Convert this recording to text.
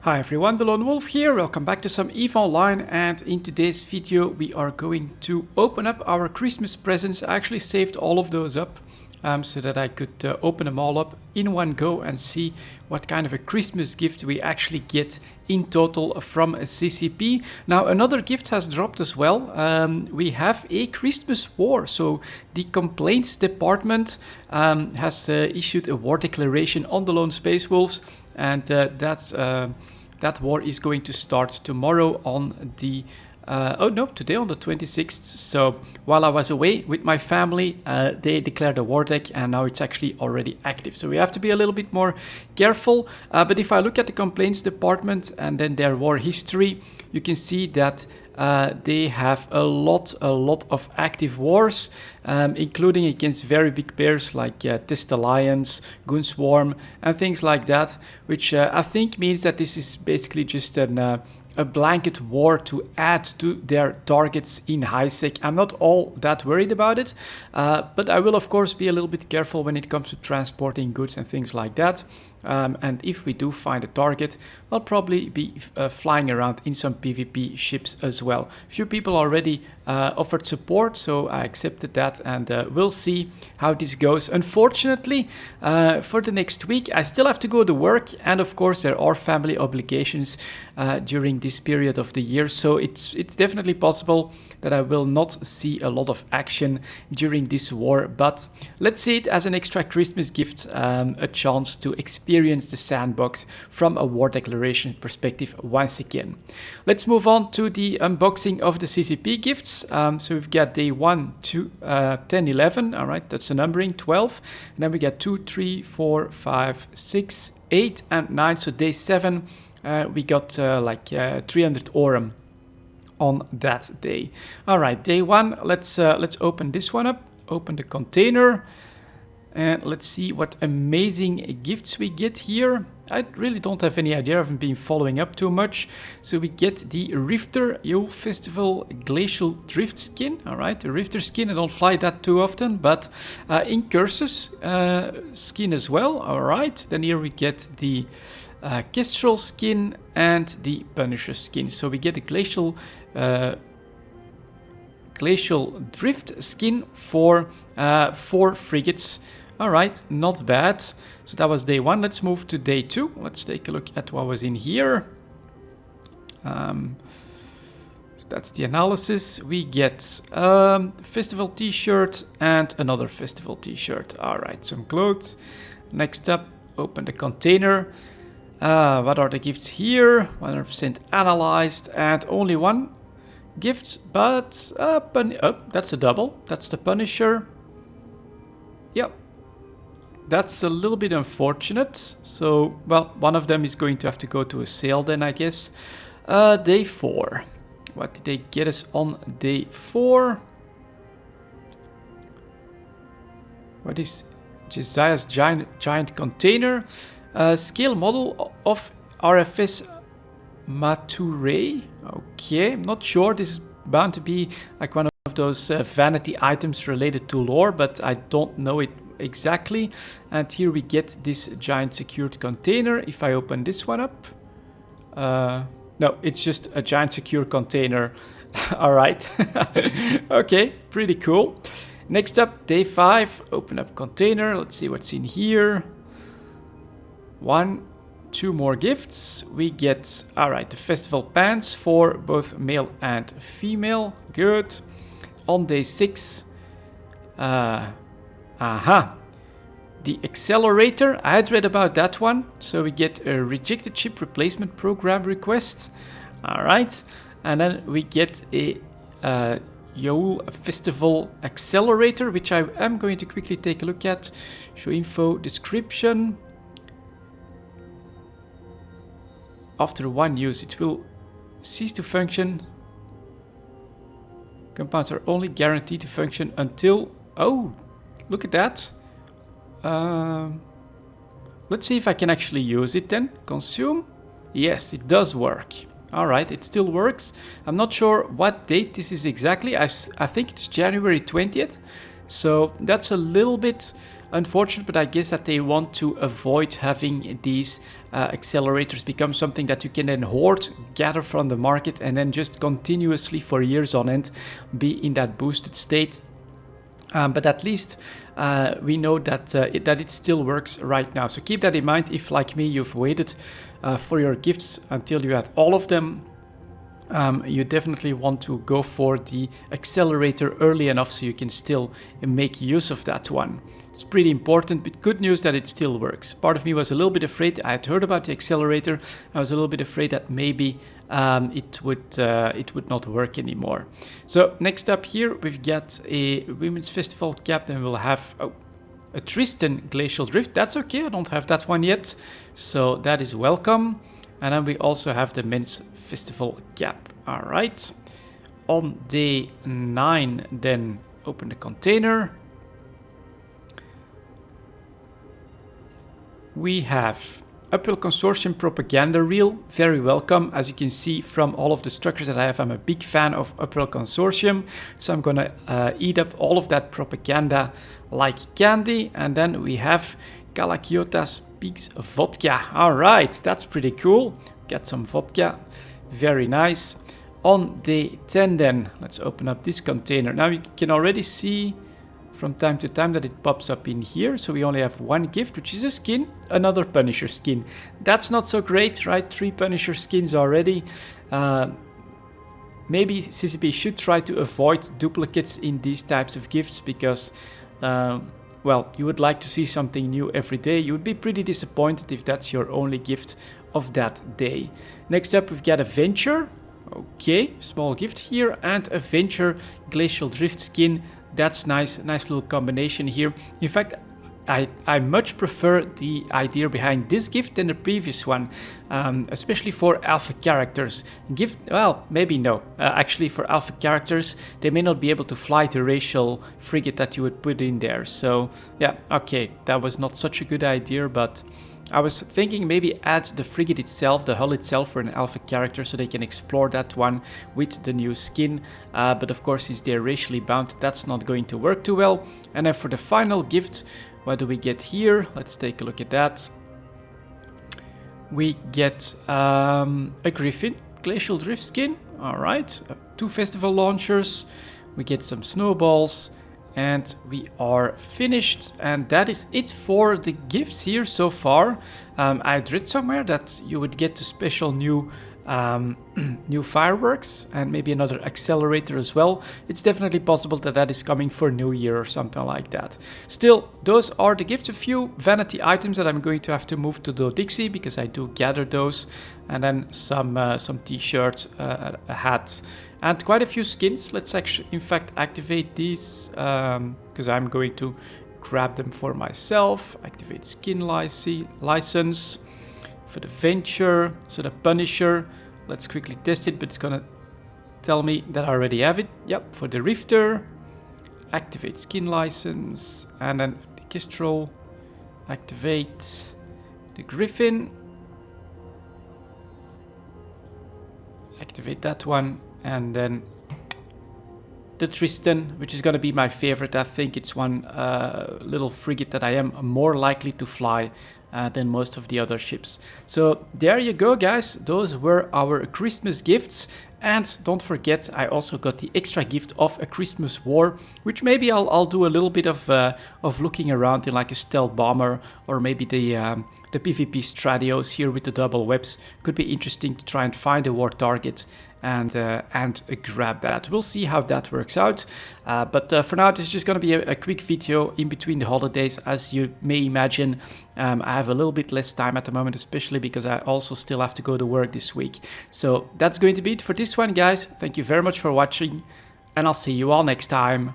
Hi everyone, delonewolf here. Welcome back to some EVE Online, and in today's video we are going to open up our Christmas presents. I actually saved all of those up so that I could open them all up in one go and see what kind of a Christmas gift we actually get in total from a CCP. Now another gift has dropped as well. We have a Christmas war, so the complaints department has issued a war declaration on the lone space wolves, and that war is going to start tomorrow on the today on the 26th. So while I was away with my family, they declared a war deck, and now it's actually already active. So we have to be a little bit more careful. But if I look at the complaints department and then their war history, you can see that they have a lot of active wars, including against very big bears like Test Alliance, Goonswarm, and things like that, which I think means that this is basically just a blanket war to add to their targets in HiSec. I'm not all that worried about it, but I will of course be a little bit careful when it comes to transporting goods and things like that. And if we do find a target, I'll probably be flying around in some PvP ships as well. A few people already offered support, so I accepted that, and we'll see how this goes. Unfortunately, for the next week, I still have to go to work, and of course there are family obligations during this period of the year, so it's definitely possible that I will not see a lot of action during this war, but let's see it as an extra Christmas gift, a chance to experience the sandbox from a war declaration perspective once again. Let's move on to the unboxing of the CCP gifts. So we've got day 1 to 10, 11, all right, that's the numbering, 12, and then we got 2, 3, 4, 5, 6, 8, and 9, so day 7 we got 300 Aurum on that day. All right, day 1, let's open this one up, open the container, and let's see what amazing gifts we get here. I really don't have any idea, I haven't been following up too much. So we get the Rifter Yule Festival Glacial Drift skin. All right, the Rifter skin, I don't fly that too often, but in Curses skin as well. All right, then here we get the Kestrel skin and the Punisher skin. So we get a Glacial Drift skin for 4 frigates. All right, not bad. So that was day 1. Let's move to day 2. Let's take a look at what was in here. So that's the analysis. We get festival t-shirt and another festival t-shirt. All right, some clothes. Next up, open the container. What are the gifts here? 100% analyzed, and only one gift, but that's a double. That's the Punisher. Yep. That's a little bit unfortunate. So, well, one of them is going to have to go to a sale then, I guess. Day 4. What did they get us on day 4? What is Josiah's giant container? Scale model of RFS Mature. Okay, I'm not sure. This is bound to be like one of those vanity items related to lore, but I don't know it exactly. And here we get this giant secured container. If I open this one up, no, it's just a giant secure container. All right. Okay, pretty cool. Next up, day 5, open up container. Let's see what's in here. 1, 2 more gifts. We get, all right, the festival pants for both male and female. Good. On day 6, the accelerator, I had read about that one. So we get a rejected chip replacement program request. All right. And then we get a Yule Festival accelerator, which I am going to quickly take a look at. Show info, description. After 1 use, it will cease to function. Compounds are only guaranteed to function until... Oh, look at that. Let's see if I can actually use it then. Consume. Yes, it does work. All right, it still works. I'm not sure what date this is exactly. I think it's January 20th. So that's a little bit unfortunate, but I guess that they want to avoid having these accelerators become something that you can then hoard, gather from the market, and then just continuously for years on end be in that boosted state. But at least we know that it still works right now. So keep that in mind if, like me, you've waited for your gifts until you had all of them. You definitely want to go for the accelerator early enough so you can still make use of that one. It's pretty important, but good news that it still works. Part of me was a little bit afraid. I had heard about the accelerator. I was a little bit afraid that maybe it would not work anymore. So next up here, we've got a Women's Festival cap, then we'll have a Tristan Glacial Drift. That's okay, I don't have that one yet, so that is welcome. And then we also have the Men's Festival cap. All right. On day 9, then open the container. We have Upwell Consortium Propaganda Reel, very welcome. As you can see from all of the structures that I have, I'm a big fan of Upwell Consortium. So I'm gonna eat up all of that propaganda like candy. And then we have Calakiota Speaks Vodka. All right, that's pretty cool. Get some vodka, very nice. On day 10 then, let's open up this container. Now you can already see from time to time that it pops up in here. So we only have one gift, which is a skin, another Punisher skin. That's not so great, right? 3 Punisher skins already. Maybe CCP should try to avoid duplicates in these types of gifts because, well, you would like to see something new every day. You would be pretty disappointed if that's your only gift of that day. Next up, we've got a Venture. Okay, small gift here, and a Venture Glacial Drift skin. That's nice little combination here. In fact, I much prefer the idea behind this gift than the previous one, especially for alpha characters. Well, maybe no. Actually, for alpha characters, they may not be able to fly the racial frigate that you would put in there. So, yeah, okay, that was not such a good idea, but I was thinking maybe add the frigate itself, the hull itself, for an alpha character so they can explore that one with the new skin. But of course, since they're racially bound, that's not going to work too well. And then for the final gift, what do we get here? Let's take a look at that. We get a Griffin Glacial Drift skin. All right, 2 festival launchers. We get some snowballs. And we are finished, and that is it for the gifts here so far. I had read somewhere that you would get the special new new fireworks and maybe another accelerator as well. It's definitely possible that that is coming for New Year or something like that. Still, those are the gifts. A few vanity items that I'm going to have to move to the Dixie because I do gather those, and then some t-shirts, a hat, and quite a few skins. Let's actually, in fact, activate these because I'm going to grab them for myself. Activate skin license for the Venture. So the Punisher, let's quickly test it, but it's gonna tell me that I already have it. Yep, for the Rifter, activate skin license, and then the Kestrel, activate the Griffin, activate that one, and then the Tristan, which is going to be my favorite. I think it's one little frigate that I am more likely to fly than most of the other ships. So there you go, guys. Those were our Christmas gifts. And don't forget, I also got the extra gift of a Christmas War, which maybe I'll do a little bit of looking around in, like a stealth bomber, or maybe the PvP Stradios here with the double webs. Could be interesting to try and find a war target and grab that. We'll see how that works out. But for now, this is just going to be a quick video in between the holidays. As you may imagine, I have a little bit less time at the moment, especially because I also still have to go to work this week. So that's going to be it for this one, guys. Thank you very much for watching, and I'll see you all next time.